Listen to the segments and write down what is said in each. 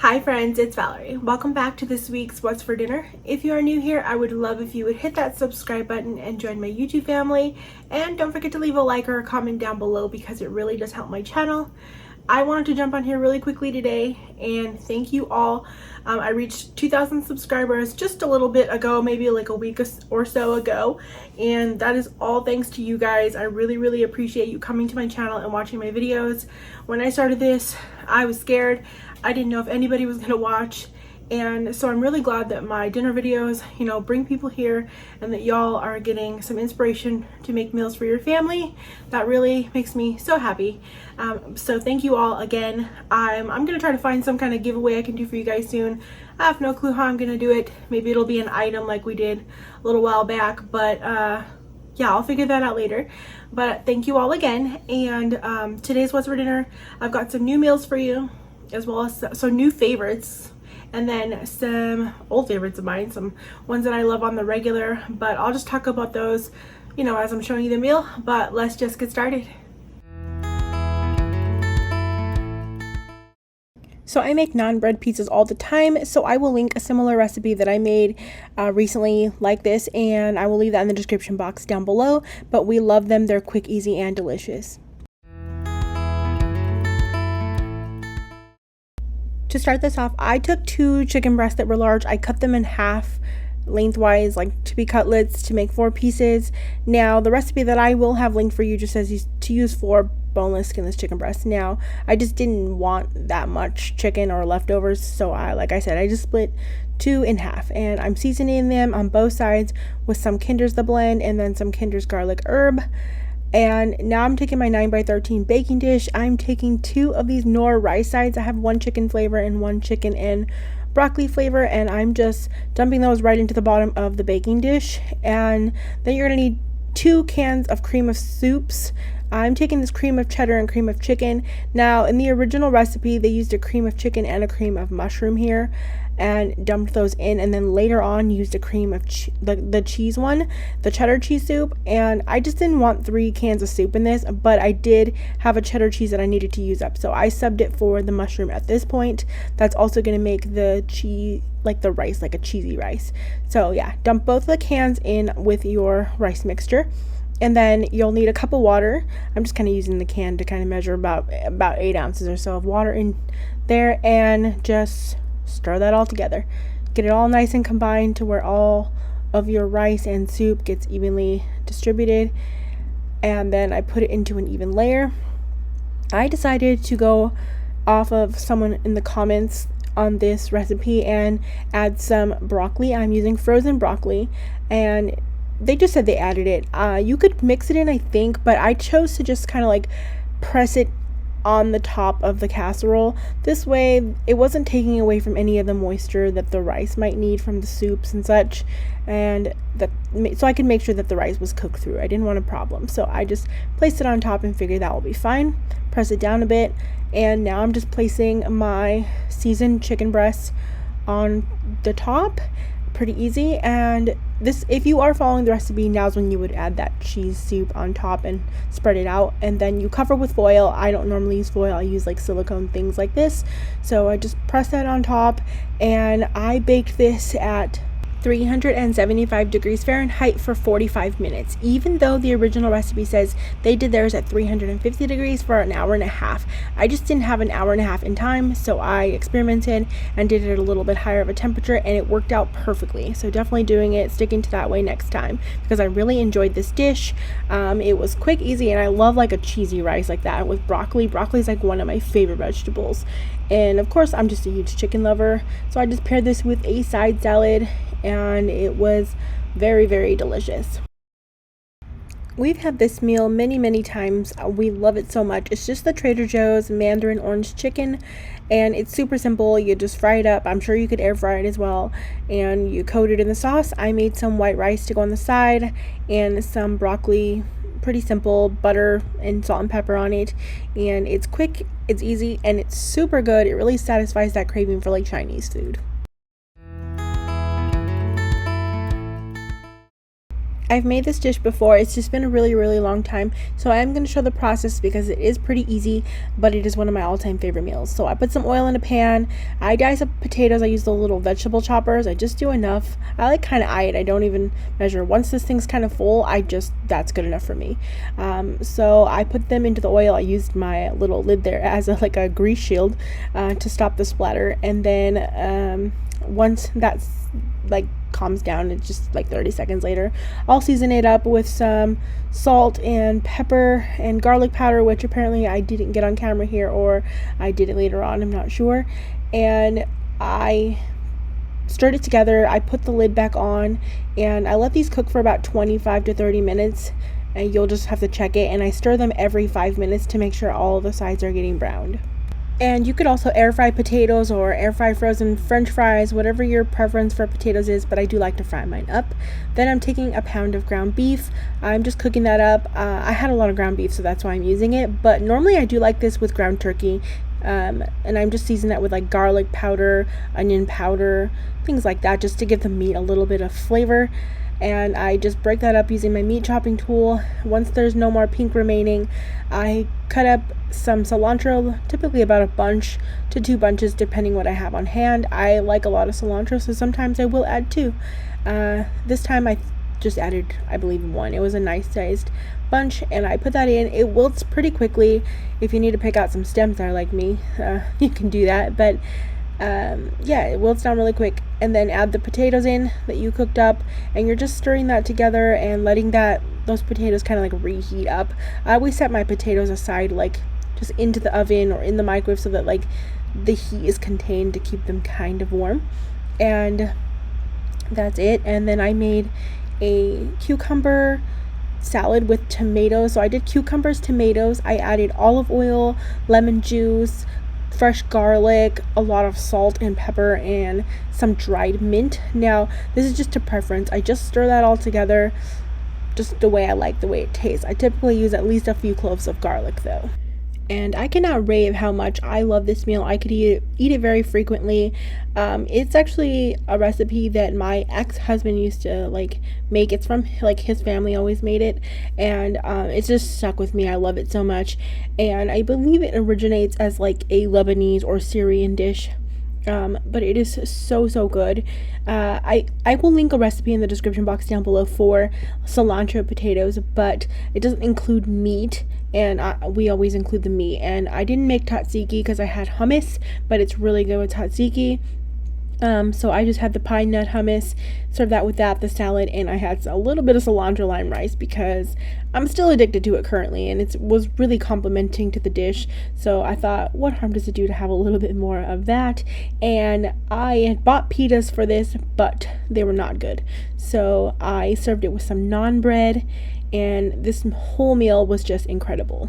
Hi friends, it's Valerie. Welcome back to this week's What's for Dinner. If you are new here, I would love if you would hit that subscribe button and join my YouTube family. And don't forget to leave a like or a comment down below because it really does help my channel. I wanted to jump on here really quickly today and thank you all. I reached 2,000 subscribers just a little bit ago, maybe like a week or so ago. And that is all thanks to you guys. I really appreciate you coming to my channel and watching my videos. When I started this, I was scared. I didn't know if anybody was gonna watch, and so I'm really glad that my dinner videos, bring people here and that y'all are getting some inspiration to make meals for your family. That really makes me so happy. So thank you all again. I'm gonna try to find some kind of giveaway I can do for you guys soon. I have no clue how I'm gonna do it. Maybe it'll be an item like we did a little while back, but yeah, I'll figure that out later. But thank you all again, and today's What's for Dinner, I've got some new meals for you, as well as some new favorites, and then some old favorites of mine, some ones that I love on the regular, but I'll just talk about those, as I'm showing you the meal. But let's just get started. So I make naan bread pizzas all the time, so I will link a similar recipe that I made recently like this, and I will leave that in the description box down below. But we love them. They're quick, easy, and delicious. To start this off, I took 2 chicken breasts that were large. I cut them in half lengthwise, like to be cutlets, to make 4 pieces. Now, the recipe that I will have linked for you just says to use 4 boneless, skinless chicken breasts. Now, I just didn't want that much chicken or leftovers, so like I said, I just split 2 in half, and I'm seasoning them on both sides with some Kinder's The Blend and then some Kinder's Garlic Herb. And now I'm taking my 9x13 baking dish. I'm taking 2 of these Knorr rice sides. I have 1 chicken flavor and 1 chicken and broccoli flavor, and I'm just dumping those right into the bottom of the baking dish. And then you're gonna need 2 cans of cream of soups. I'm taking this cream of cheddar and cream of chicken. Now, in the original recipe, they used a cream of chicken and a cream of mushroom here, and dumped those in, and then later on used a cream of the cheese one, the cheddar cheese soup. And I just didn't want 3 cans of soup in this, but I did have a cheddar cheese that I needed to use up, so I subbed it for the mushroom at this point. That's also going to make the cheese, like the rice, like a cheesy rice. So yeah, dump both the cans in with your rice mixture, and then you'll need a cup of water. I'm just kind of using the can to kind of measure about 8 ounces or so of water in there, and just stir that all together. Get it all nice and combined to where all of your rice and soup gets evenly distributed, and then I put it into an even layer. I decided to go off of someone in the comments on this recipe and add some broccoli. I'm using frozen broccoli, and they just said they added it. You could mix it in, I think, but I chose to just kind of like press it on the top of the casserole. This way it wasn't taking away from any of the moisture that the rice might need from the soups and such, and so I could make sure that the rice was cooked through. I didn't want a problem, so I just placed it on top and figured that will be fine. Press it down a bit, and now I'm just placing my seasoned chicken breasts on the top. Pretty easy. And this, if you are following the recipe, now's when you would add that cheese soup on top and spread it out, and then you cover with foil. I don't normally use foil, I use like silicone things like this, so I just press that on top, and I baked this at 375 degrees Fahrenheit for 45 minutes, even though the original recipe says they did theirs at 350 degrees for an hour and a half. I just didn't have an hour and a half in time, so I experimented and did it at a little bit higher of a temperature, and it worked out perfectly. So definitely sticking to that way next time, because I really enjoyed this dish. It was quick, easy, and I love like a cheesy rice like that with broccoli. Broccoli is like one of my favorite vegetables, and of course I'm just a huge chicken lover, so I just paired this with a side salad, and it was very delicious. We've had this meal many times. We love it so much. It's just the Trader Joe's Mandarin orange chicken, and it's super simple. You just fry it up. I'm sure you could air fry it as well, and you coat it in the sauce. I made some white rice to go on the side and some broccoli. Pretty simple, butter and salt and pepper on it, and it's quick, it's easy, and it's super good. It really satisfies that craving for like Chinese food. I've made this dish before. It's just been a really, really long time. So I am going to show the process because it is pretty easy, but it is one of my all-time favorite meals. So I put some oil in a pan. I dice up potatoes. I use the little vegetable choppers. I just do enough. I like kind of eye it. I don't even measure. Once this thing's kind of full, that's good enough for me. So I put them into the oil. I used my little lid there as a grease shield to stop the splatter. And then once that's calms down, it's just 30 seconds later, I'll season it up with some salt and pepper and garlic powder, which apparently I didn't get on camera here, or I did it later on, I'm not sure. And I stirred it together. I put the lid back on and I let these cook for about 25 to 30 minutes, and you'll just have to check it. And I stir them every 5 minutes to make sure all the sides are getting browned. And you could also air fry potatoes or air fry frozen french fries, whatever your preference for potatoes is, but I do like to fry mine up. Then I'm taking a pound of ground beef. I'm just cooking that up. I had a lot of ground beef, so that's why I'm using it, but normally I do like this with ground turkey. And I'm just seasoning that with garlic powder, onion powder, things like that, just to give the meat a little bit of flavor. And I just break that up using my meat chopping tool. Once there's no more pink remaining, I cut up some cilantro, typically about a bunch to 2 bunches depending what I have on hand. I like a lot of cilantro, so sometimes I will add 2. This time I just added, I believe, 1. It was a nice sized bunch, and I put that in. It wilts pretty quickly. If you need to pick out some stems there like me, you can do that, but yeah, it wilts down really quick. And then add the potatoes in that you cooked up, and you're just stirring that together and letting those potatoes kind of reheat up. I always set my potatoes aside just into the oven or in the microwave so that the heat is contained to keep them kind of warm. And that's it. And then I made a cucumber salad with tomatoes. So I did cucumbers, tomatoes. I added olive oil, lemon juice, fresh garlic, a lot of salt and pepper, and some dried mint. Now, this is just a preference. I just stir that all together just the way I like the way it tastes. I typically use at least a few cloves of garlic though. And I cannot rave how much I love this meal. I could eat it very frequently. It's actually a recipe that my ex-husband used to make. It's from his family always made it, and it's just stuck with me. I love it so much, and I believe it originates as a Lebanese or Syrian dish. But it is so good. I will link a recipe in the description box down below for cilantro potatoes, but it doesn't include meat, and we always include the meat. And I didn't make tzatziki because I had hummus, but it's really good with tzatziki. So I just had the pine nut hummus, served that with the salad, and I had a little bit of cilantro lime rice because I'm still addicted to it currently, and it was really complimenting to the dish. So I thought, what harm does it do to have a little bit more of that? And I had bought pitas for this, but they were not good. So I served it with some naan bread, and this whole meal was just incredible.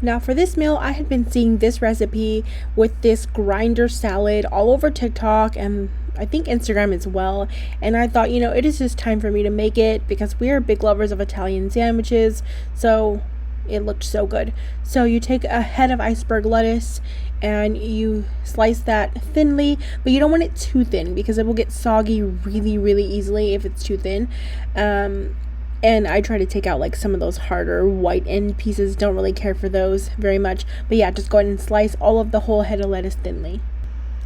Now for this meal, I had been seeing this recipe with this grinder salad all over TikTok and I think Instagram as well. And I thought, it is just time for me to make it because we are big lovers of Italian sandwiches. So it looked so good. So you take a head of iceberg lettuce and you slice that thinly, but you don't want it too thin because it will get soggy really, really easily if it's too thin. And I try to take out some of those harder white end pieces. Don't really care for those very much. But yeah, just go ahead and slice all of the whole head of lettuce thinly.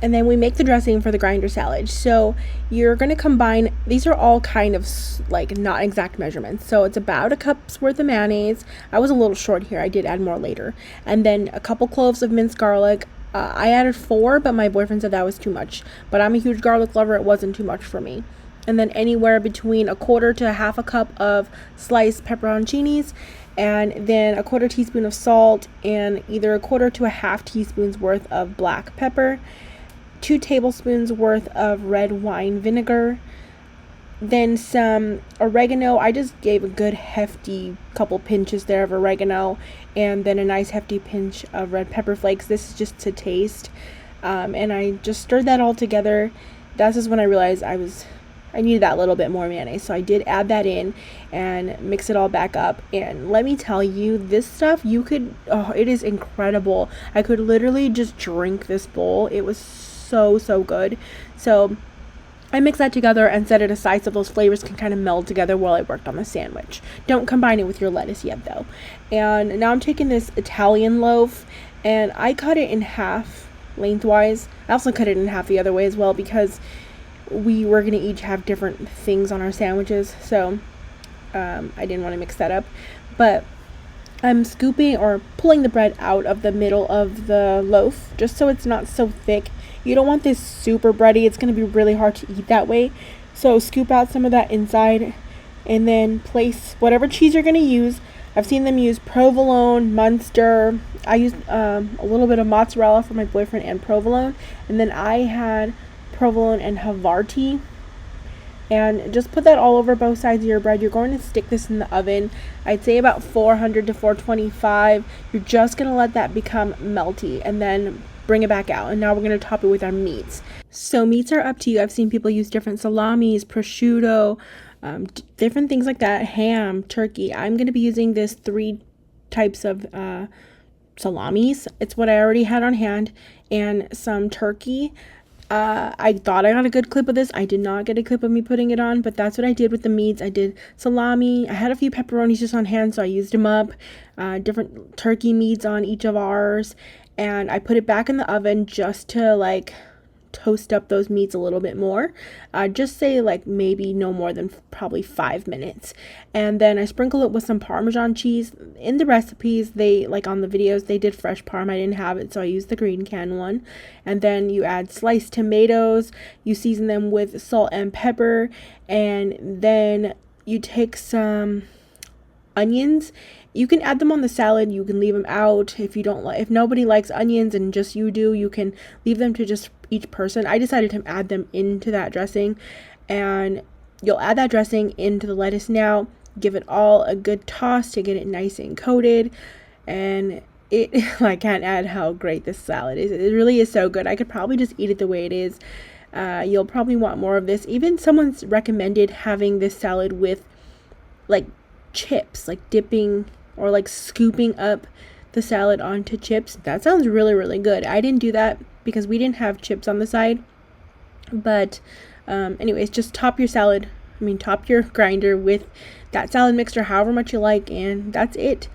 And then we make the dressing for the grinder salad. So you're going to combine, these are all kind of not exact measurements. So it's about a cup's worth of mayonnaise. I was a little short here. I did add more later. And then a couple cloves of minced garlic. I added 4, but my boyfriend said that was too much. But I'm a huge garlic lover. It wasn't too much for me. And then anywhere between a quarter to a half a cup of sliced pepperoncinis, and then a quarter teaspoon of salt, and either a quarter to a half teaspoon's worth of black pepper, 2 tablespoons worth of red wine vinegar, then some oregano. I just gave a good hefty couple pinches there of oregano, and then a nice hefty pinch of red pepper flakes. This is just to taste. And I just stirred that all together. That's just when I realized I needed that little bit more mayonnaise, so I did add that in and mix it all back up. And let me tell you, this stuff it is incredible. I could literally just drink this bowl. It was so good. So I mix that together and set it aside so those flavors can kind of meld together while I worked on the sandwich. Don't combine it with your lettuce yet though. And now I'm taking this Italian loaf and I cut it in half lengthwise. I also cut it in half the other way as well because we were going to each have different things on our sandwiches. So I didn't want to mix that up. But I'm scooping or pulling the bread out of the middle of the loaf just so it's not so thick. You don't want this super bready. It's going to be really hard to eat that way. So scoop out some of that inside and then place whatever cheese you're going to use. I've seen them use provolone, Munster. I used a little bit of mozzarella for my boyfriend and provolone. And then I had provolone and Havarti. And just put that all over both sides of your bread. You're going to stick this in the oven. I'd say about 400 to 425. You're just going to let that become melty and then bring it back out. And now we're going to top it with our meats. So meats are up to you. I've seen people use different salamis, prosciutto, different things like that. Ham, turkey. I'm going to be using this 3 types of salamis. It's what I already had on hand. And some turkey. I thought I got a good clip of this. I did not get a clip of me putting it on, but that's what I did with the meats. I did salami. I had a few pepperonis just on hand, so I used them up. Different turkey meats on each of ours. And I put it back in the oven just to like toast up those meats a little bit more. Just say like maybe no more than probably 5 minutes. And then I sprinkle it with some Parmesan cheese. In the recipes, they like on the videos, they did fresh Parm. I didn't have it, so I used the green can one. And then you add sliced tomatoes. You season them with salt and pepper. And then you take some onions. You can add them on the salad. You can leave them out if you don't like. If nobody likes onions and just you do, you can leave them to just each person. I decided to add them into that dressing, and you'll add that dressing into the lettuce now. Give it all a good toss to get it nice and coated, and I can't add how great this salad is. It really is so good. I could probably just eat it the way it is. You'll probably want more of this. Even someone's recommended having this salad with like chips, like dipping or like scooping up the salad onto chips. That sounds really, really good. I didn't do that because we didn't have chips on the side. But anyways, just top your grinder with that salad mixture however much you like, and that's it.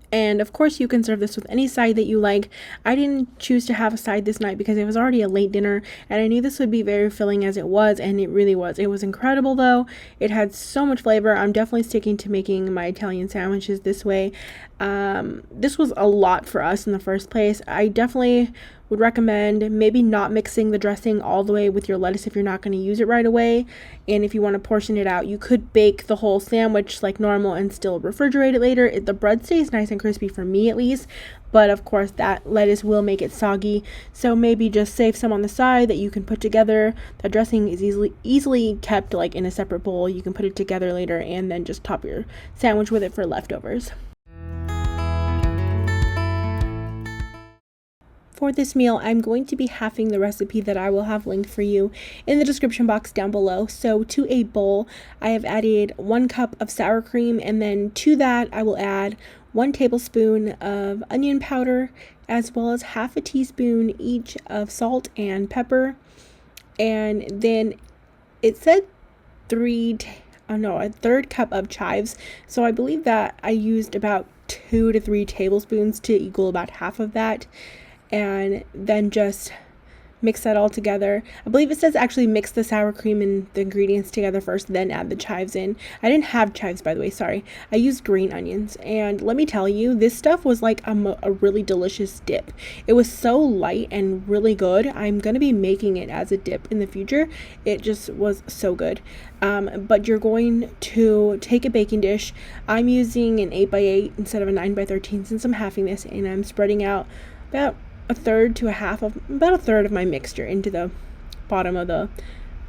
And of course you can serve this with any side that you like. I didn't choose to have a side this night because it was already a late dinner and I knew this would be very filling as it was, and it really was. It was incredible though. It had so much flavor. I'm definitely sticking to making my Italian sandwiches this way. This was a lot for us in the first place. I definitely would recommend maybe not mixing the dressing all the way with your lettuce if you're not going to use it right away. And if you want to portion it out, you could bake the whole sandwich like normal and still refrigerate it later. The bread stays nice and crispy for me at least, but of course that lettuce will make it soggy. So maybe just save some on the side that you can put together. The dressing is easily kept like in a separate bowl. You can put it together later and then just top your sandwich with it for leftovers. For this meal, I'm going to be halving the recipe that I will have linked for you in the description box down below. So to a bowl, I have added 1 cup of sour cream, and then to that I will add 1 tablespoon of onion powder, as well as half a teaspoon each of salt and pepper. And then it said a third cup of chives. So I believe that I used about 2 to 3 tablespoons to equal about half of that. And then just mix that all together. I believe it says actually mix the sour cream and the ingredients together first, then add the chives in. I didn't have chives, by the way, sorry. I used green onions, and let me tell you, this stuff was like a really delicious dip. It was so light and really good. I'm gonna be making it as a dip in the future. It just was so good. But you're going to take a baking dish. I'm using an 8x8 instead of a 9x13 since I'm halving this, and I'm spreading out about a third of my mixture into the bottom of the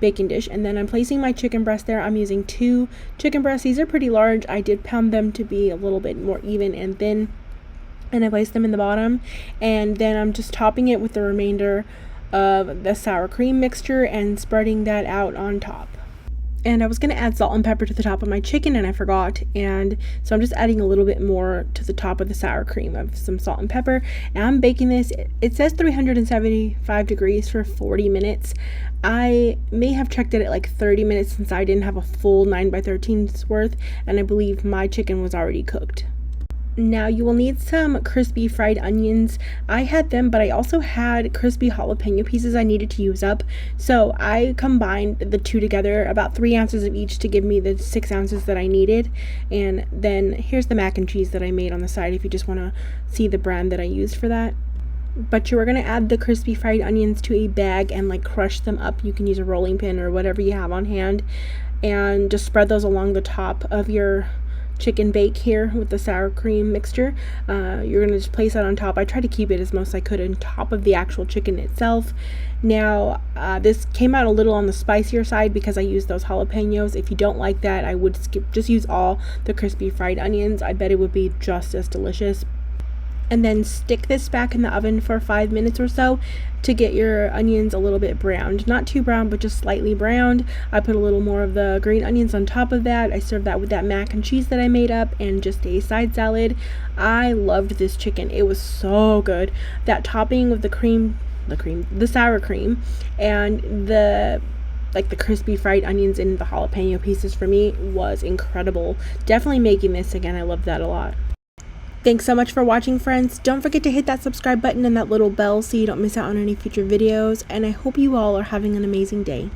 baking dish. And then I'm placing my chicken breast there. I'm using 2 chicken breasts. These are pretty large. I did pound them to be a little bit more even and thin, and I placed them in the bottom. And then I'm just topping it with the remainder of the sour cream mixture and spreading that out on top. And I was going to add salt and pepper to the top of my chicken and I forgot, and so I'm just adding a little bit more to the top of the sour cream of some salt and pepper. And I'm baking this, it says 375 degrees for 40 minutes. I may have checked it at like 30 minutes since I didn't have a full 9x13's worth, and I believe my chicken was already cooked. Now you will need some crispy fried onions. I had them, but I also had crispy jalapeno pieces I needed to use up. So I combined the two together, about 3 ounces of each to give me the 6 ounces that I needed. And then here's the mac and cheese that I made on the side if you just want to see the brand that I used for that. But you are going to add the crispy fried onions to a bag and like crush them up. You can use a rolling pin or whatever you have on hand, and just spread those along the top of your chicken bake here with the sour cream mixture. You're going to just place that on top. I tried to keep it as most I could on top of the actual chicken itself. Now this came out a little on the spicier side because I used those jalapenos. If you don't like that, I would just use all the crispy fried onions. I bet it would be just as delicious. And then stick this back in the oven for 5 minutes or so to get your onions a little bit browned. Not too brown, but just slightly browned. I put a little more of the green onions on top of that. I served that with that mac and cheese that I made up and just a side salad. I loved this chicken. It was so good. That topping with the sour cream and the crispy fried onions and the jalapeno pieces for me was incredible. Definitely making this again. I love that a lot. Thanks so much for watching, friends. Don't forget to hit that subscribe button and that little bell so you don't miss out on any future videos, and I hope you all are having an amazing day.